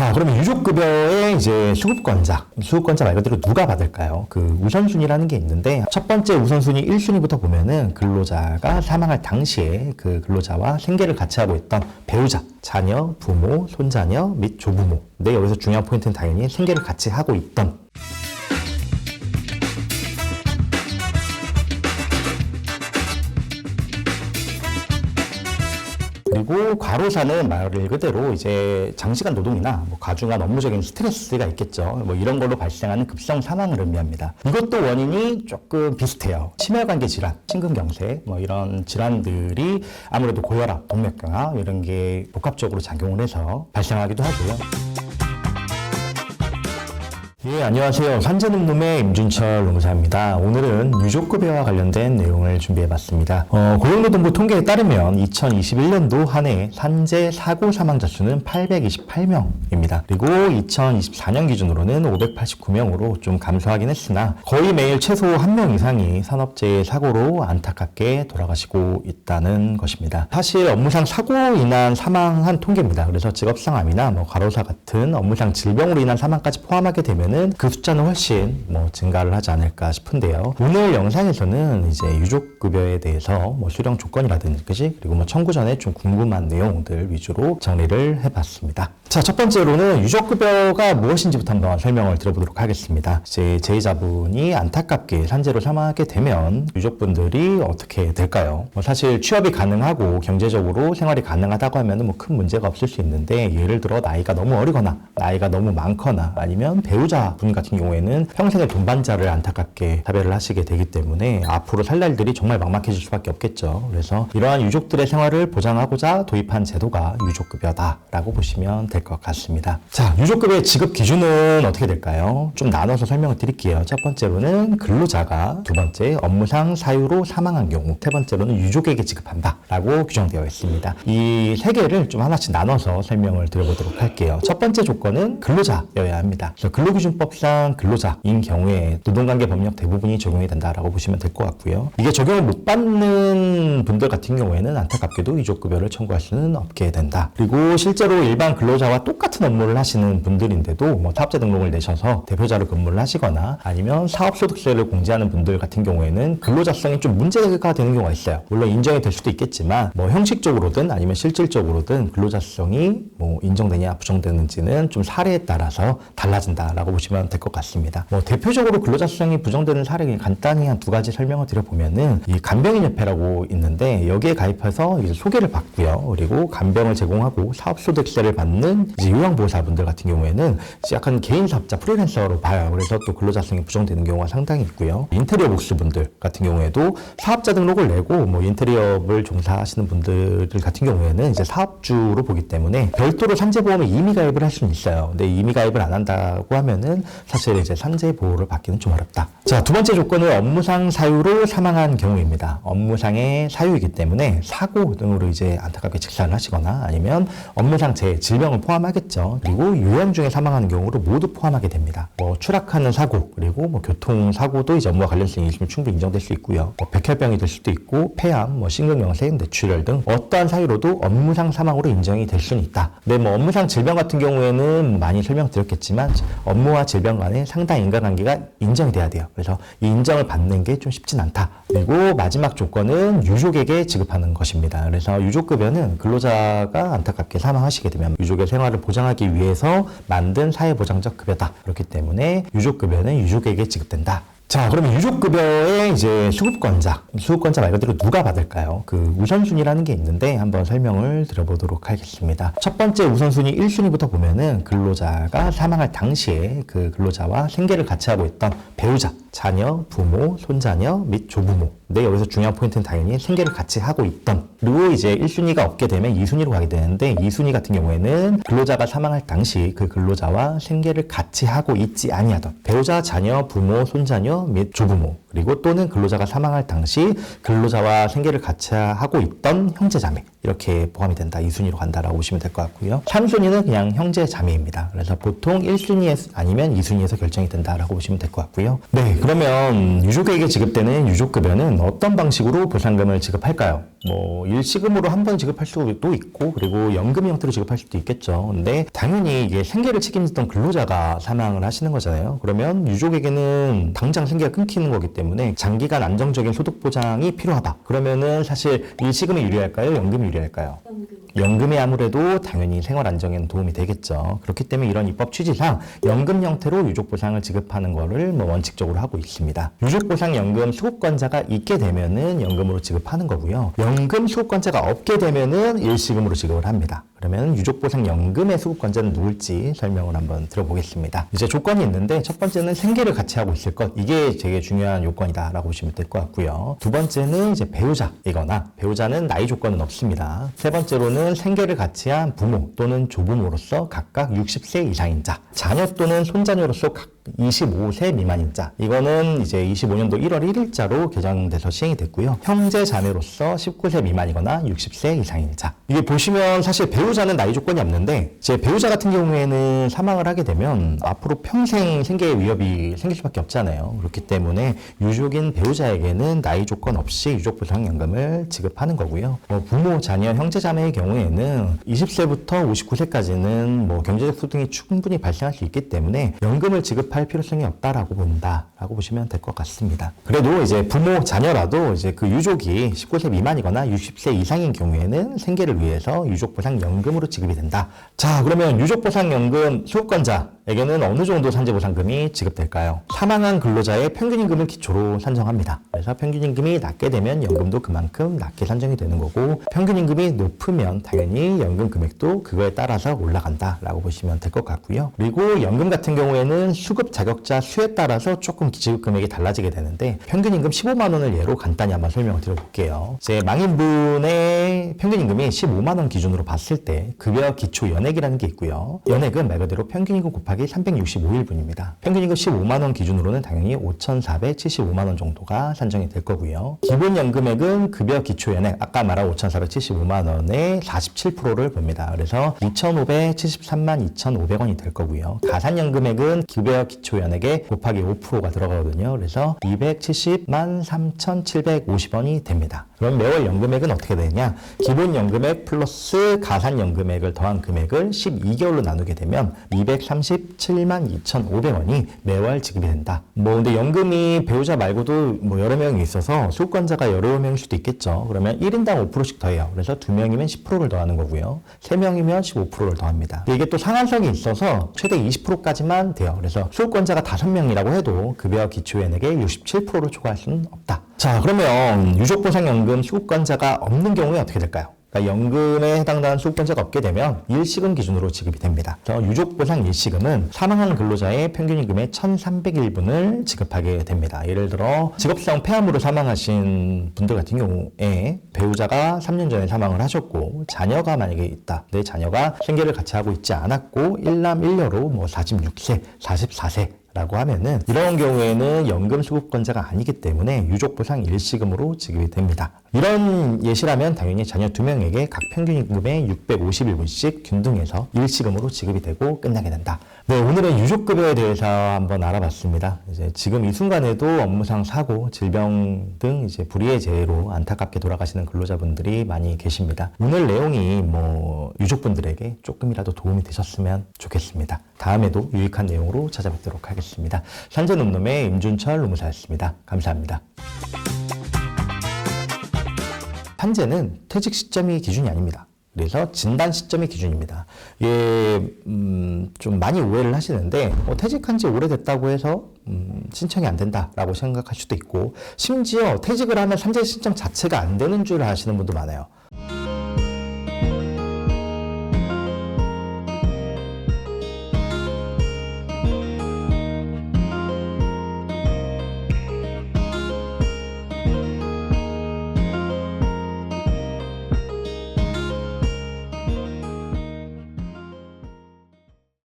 자, 그러면 유족급여의 이제 수급권자 말 그대로 누가 받을까요? 그 우선순위라는 게 있는데, 첫 번째 우선순위 1순위부터 보면은 근로자가 사망할 당시에 그 근로자와 생계를 같이 하고 있던 배우자, 자녀, 부모, 손자녀 및 조부모. 근데 여기서 중요한 포인트는 당연히 생계를 같이 하고 있던. 그리고 과로사는 말 그대로 이제 장시간 노동이나 과중한 업무적인 스트레스가 있겠죠. 이런 걸로 발생하는 급성 사망을 의미합니다. 이것도 원인이 조금 비슷해요. 심혈관계 질환, 심근경색 이런 질환들이 아무래도 고혈압, 동맥경화 이런 게 복합적으로 작용을 해서 발생하기도 하고요. 예, 안녕하세요. 산재놈놈의 임준철 노무사입니다. 오늘은 유족급여와 관련된 내용을 준비해봤습니다. 고용노동부 통계에 따르면 2021년도 한 해 산재 사고 사망자 수는 828명입니다. 그리고 2024년 기준으로는 589명으로 좀 감소하긴 했으나 거의 매일 최소 1명 이상이 산업재해 사고로 안타깝게 돌아가시고 있다는 것입니다. 사실 업무상 사고로 인한 사망한 통계입니다. 그래서 직업상암이나 과로사 같은 업무상 질병으로 인한 사망까지 포함하게 되면 그 숫자는 훨씬 증가를 하지 않을까 싶은데요. 오늘 영상에서는 이제 유족급여에 대해서 수령 조건이라든지 그리고 청구 전에 좀 궁금한 내용들 위주로 정리를 해봤습니다. 자, 첫 번째로는 유족급여가 무엇인지부터 한번 설명을 드려보도록 하겠습니다. 이제 제2자분이 안타깝게 산재로 사망하게 되면 유족분들이 어떻게 될까요? 사실 취업이 가능하고 경제적으로 생활이 가능하다고 하면 큰 문제가 없을 수 있는데, 예를 들어 나이가 너무 어리거나 나이가 너무 많거나 아니면 배우자 분 같은 경우에는 평생의 돈반자를 안타깝게 사별을 하시게 되기 때문에 앞으로 살 날들이 정말 막막해질 수밖에 없겠죠. 그래서 이러한 유족들의 생활을 보장하고자 도입한 제도가 유족급여다라고 보시면 될 것 같습니다. 자, 유족급여의 지급 기준은 어떻게 될까요? 좀 나눠서 설명을 드릴게요. 첫 번째로는 근로자가, 두 번째 업무상 사유로 사망한 경우, 세 번째로는 유족에게 지급한다라고 규정되어 있습니다. 이 세 개를 좀 하나씩 나눠서 설명을 드려보도록 할게요. 첫 번째 조건은 근로자여야 합니다. 그래서 근로기준법상 근로자인 경우에 노동관계 법령 대부분이 적용이 된다라고 보시면 될 것 같고요. 이게 적용을 못 받는 분들 같은 경우에는 안타깝게도 유족급여를 청구할 수는 없게 된다. 그리고 실제로 일반 근로자와 똑같은 업무를 하시는 분들인데도 사업자 등록을 내셔서 대표자로 근무를 하시거나 아니면 사업소득세를 공제하는 분들 같은 경우에는 근로자성이 좀 문제가 되는 경우가 있어요. 물론 인정이 될 수도 있겠지만 형식적으로든 아니면 실질적으로든 근로자성이 인정되냐 부정되는지는 좀 사례에 따라서 달라진다라고 보시면 될 것 같습니다. 대표적으로 근로자성이 부정되는 사례 간단히 한 두 가지 설명을 드려보면은 이 간병인협회라고 있는데, 여기에 가입해서 이제 소개를 받고요. 그리고 간병을 제공하고 사업소득세를 받는 이제 요양보호사분들 같은 경우에는 이제 약간 개인 사업자 프리랜서로 봐요. 그래서 또 근로자성이 부정되는 경우가 상당히 있고요. 인테리어 복수분들 같은 경우에도 사업자 등록을 내고 인테리어를 종사하시는 분들 같은 경우에는 이제 사업주로 보기 때문에 별도로 산재보험에 임의 가입을 할 수는 있어요. 근데 임의 가입을 안 한다고 하면은 사실 이제 산재 보호를 받기는 좀 어렵다. 자, 두 번째 조건은 업무상 사유로 사망한 경우입니다. 업무상의 사유이기 때문에 사고 등으로 이제 안타깝게 직사를 하시거나 아니면 업무상 질병을 포함하겠죠. 그리고 요양 중에 사망하는 경우로 모두 포함하게 됩니다. 추락하는 사고, 그리고 교통사고도 이제 업무와 관련성이 있으면 충분히 인정될 수 있고요. 백혈병이 될 수도 있고 폐암, 심근경색, 뇌출혈 등 어떠한 사유로도 업무상 사망으로 인정이 될 수는 있다. 근데 업무상 질병 같은 경우에는 많이 설명드렸겠지만 업무와 질병 간에 상당히 인과관계가 인정이 돼야 돼요. 그래서 이 인정을 받는 게 좀 쉽진 않다. 그리고 마지막 조건은 유족에게 지급하는 것입니다. 그래서 유족급여는 근로자가 안타깝게 사망하시게 되면 유족의 생활을 보장하기 위해서 만든 사회보장적 급여다. 그렇기 때문에 유족급여는 유족에게 지급된다. 자, 그러면 유족급여의 이제 수급권자 말 그대로 누가 받을까요? 그 우선순위라는 게 있는데 한번 설명을 드려보도록 하겠습니다. 첫 번째 우선순위 1순위부터 보면은 근로자가 사망할 당시에 그 근로자와 생계를 같이 하고 있던 배우자, 자녀, 부모, 손자녀 및 조부모. 근데 여기서 중요한 포인트는 당연히 생계를 같이 하고 있던. 그리고 이제 1순위가 없게 되면 2순위로 가게 되는데, 2순위 같은 경우에는 근로자가 사망할 당시 그 근로자와 생계를 같이 하고 있지 아니하던 배우자, 자녀, 부모, 손자녀 및 조부모, 그리고 또는 근로자가 사망할 당시 근로자와 생계를 같이 하고 있던 형제자매, 이렇게 포함이 된다. 2순위로 간다라고 보시면 될 것 같고요. 3순위는 그냥 형제자매입니다. 그래서 보통 1순위에서 아니면 2순위에서 결정이 된다라고 보시면 될 것 같고요. 네, 그러면 유족에게 지급되는 유족급여는 어떤 방식으로 보상금을 지급할까요? 뭐 일시금으로 한 번 지급할 수도 있고 그리고 연금 형태로 지급할 수도 있겠죠. 근데 당연히 이게 생계를 책임졌던 근로자가 사망을 하시는 거잖아요. 그러면 유족에게는 당장 생계가 끊기는 거기 때문에 장기간 안정적인 소득 보장이 필요하다. 그러면은 사실 일시금이 유리할까요? 연금이 유리할까요? 연금이 아무래도 당연히 생활 안정에는 도움이 되겠죠. 그렇기 때문에 이런 입법 취지상 연금 형태로 유족 보상을 지급하는 거를 뭐 원칙적으로 하고 있습니다. 유족 보상 연금 수급권자가 있게 되면은 연금으로 지급하는 거고요. 연금 수급권자가 없게 되면은 일시금으로 지급을 합니다. 그러면 유족보상 연금의 수급권자는 누굴지 설명을 한번 들어보겠습니다. 이제 조건이 있는데 첫 번째는 생계를 같이 하고 있을 것, 이게 되게 중요한 요건이다라고 보시면 될 것 같고요. 두 번째는 이제 배우자이거나 배우자는 나이 조건은 없습니다. 세 번째로는 생계를 같이 한 부모 또는 조부모로서 각각 60세 이상인 자, 자녀 또는 손자녀로서 각 25세 미만인 자, 이거는 이제 25년도 1월 1일자로 개정돼서 시행이 됐고요. 형제 자매로서 19세 미만이거나 60세 이상인 자. 이게 보시면 사실 배우자는 나이 조건이 없는데 제 배우자 같은 경우에는 사망을 하게 되면 앞으로 평생 생계의 위협이 생길 수밖에 없잖아요. 그렇기 때문에 유족인 배우자에게는 나이 조건 없이 유족보상연금을 지급하는 거고요. 부모, 자녀, 형제 자매의 경우에는 20세부터 59세까지는 뭐 경제적 소득이 충분히 발생할 수 있기 때문에 연금을 지급할 필요성이 없다라고 본다라고 보시면 될 것 같습니다. 그래도 이제 부모, 자녀라도 이제 그 유족이 19세 미만이거나 60세 이상인 경우에는 생계를 위해서 유족보상연금으로 지급이 된다. 자, 그러면 유족보상연금 수급권자에게는 어느 정도 산재보상금이 지급될까요? 사망한 근로자의 평균임금을 기초로 산정합니다. 그래서 평균임금이 낮게 되면 연금도 그만큼 낮게 산정이 되는 거고 평균임금이 높으면 당연히 연금 금액도 그거에 따라서 올라간다라고 보시면 될 것 같고요. 그리고 연금 같은 경우에는 수급 자격자 수에 따라서 조금 지급 금액이 달라지게 되는데 평균임금 15만 원을 예로 간단히 한번 설명을 드려볼게요. 제 망인분의 평균임금이 15만 원 기준으로 봤을 때 급여 기초 연액이라는 게 있고요. 연액은 말 그대로 평균임금 곱하기 365일분입니다. 평균임금 15만 원 기준으로는 당연히 5,475만 원 정도가 산정이 될 거고요. 기본연금액은 급여 기초 연액 아까 말한 5,475만 원의 47%를 봅니다. 그래서 2,573만 2,500원이 될 거고요. 가산연금액은 급여 기초 연액에 곱하기 5%가 들어가거든요. 그래서 270만 3,750원이 됩니다. 그럼 매월 연금액은 어떻게 되느냐? 기본 연금액 플러스 가산 연금액을 더한 금액을 12개월로 나누게 되면 237만 2,500원이 매월 지급이 된다. 뭐 근데 연금이 배우자 말고도 뭐 여러 명이 있어서 수급권자가 여러 명일 수도 있겠죠. 그러면 1인당 5%씩 더해요. 그래서 2명이면 10%를 더하는 거고요. 3명이면 15%를 더합니다. 이게 또 상한선이 있어서 최대 20%까지만 돼요. 그래서 수급권자가 5명이라고 해도 급여 기초연액의 67%를 초과할 수는 없다. 자, 그러면 유족보상연금 수급권자가 없는 경우에 어떻게 될까요? 그러니까 연금에 해당되는 수급권자가 없게 되면 일시금 기준으로 지급이 됩니다. 유족보상 일시금은 사망한 근로자의 평균임금의 1,300일분을 지급하게 됩니다. 예를 들어 직업상 폐암으로 사망하신 분들 같은 경우에 배우자가 3년 전에 사망을 하셨고 자녀가 만약에 있다. 내 자녀가 생계를 같이 하고 있지 않았고 일남 일녀로 뭐 46세, 44세 라고 하면은 이런 경우에는 연금 수급권자가 아니기 때문에 유족보상 일시금으로 지급이 됩니다. 이런 예시라면 당연히 자녀 2명에게 각 평균임금의 651분씩 균등해서 일시금으로 지급이 되고 끝나게 된다. 네, 오늘은 유족급여에 대해서 한번 알아봤습니다. 이제 지금 이 순간에도 업무상 사고, 질병 등 이제 불의의 재해로 안타깝게 돌아가시는 근로자분들이 많이 계십니다. 오늘 내용이 뭐 유족분들에게 조금이라도 도움이 되셨으면 좋겠습니다. 다음에도 유익한 내용으로 찾아뵙도록 하겠습니다. 산재놈놈의 임준철 노무사였습니다. 감사합니다. 산재는 퇴직 시점이 기준이 아닙니다. 그래서 진단 시점이 기준입니다. 이게 좀 많이 오해를 하시는데 퇴직한 지 오래됐다고 해서 신청이 안 된다라고 생각할 수도 있고 심지어 퇴직을 하면 산재 신청 자체가 안 되는 줄 아시는 분도 많아요.